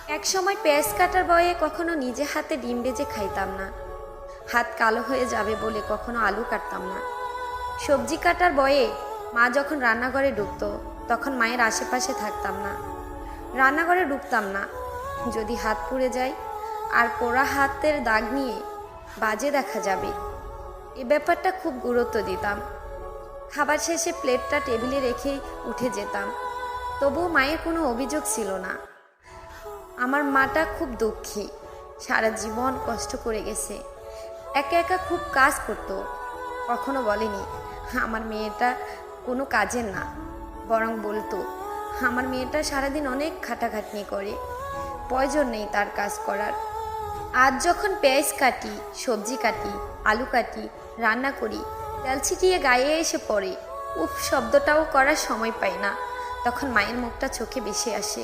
এক সময় পেঁয়াজ কাটার বয়ে কখনো নিজে হাতে ডিম ভেজে খাইতাম না। হাত কালো হয়ে যাবে বলে কখনো আলু কাটতাম না। সবজি কাটার বয়ে মা যখন রান্নাঘরে ঢুকতো তখন মায়ের আশেপাশে থাকতাম না, রান্নাঘরে ঢুকতাম না। যদি হাত পুড়ে যায় আর পোড়া হাতের দাগ নিয়ে বাজে দেখা যাবে, এ ব্যাপারটা খুব গুরুত্ব দিতাম। খাবার শেষে প্লেটটা টেবিলে রেখে উঠে যেতাম, তবুও মায়ের কোনো অভিযোগ ছিল না। আমার মাটা খুব দুঃখী, সারা জীবন কষ্ট করে গেছে, একা একা খুব কাজ করতো। কখনো বলেনি আমার মেয়েটা কোনো কাজের না, বরং বলতো আমার মেয়েটা সারাদিন অনেক খাটাখাটনি করে, প্রয়োজন নেই তার কাজ করার। আজ যখন পেঁয়াজ কাটি, সবজি কাটি, আলু কাটি, রান্না করি, তেল ছিটিয়ে গায়ে এসে পড়ে, উফ শব্দটাও করার সময় পাই না, তখন মায়ের মুখটা চোখে ভেসে আসে।